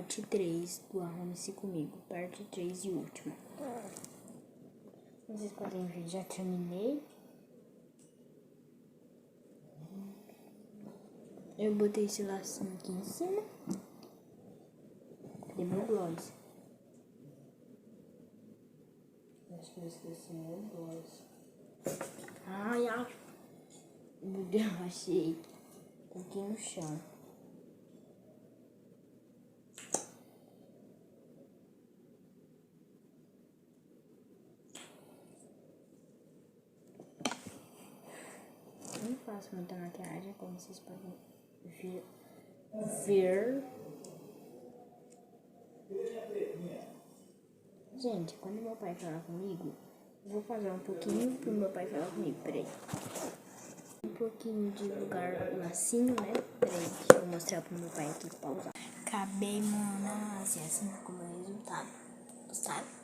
parte 3 do Arrume-se Comigo, parte 3 e última. Vocês podem ver, já terminei. Eu botei esse lacinho aqui em cima. Cadê meu gloss? Acho que eu esqueci meu gloss. Ai, meu Deus, achei. Tá aqui no chão. Não faço muita maquiagem, como vocês podem ver. Gente, quando meu pai fala comigo, eu vou fazer um pouquinho pro meu pai falar comigo. Peraí. Um pouquinho de lugar lacinho, né? Peraí, deixa eu mostrar pro meu pai aqui, pausar. Acabei, mano, assim como é o resultado, sabe?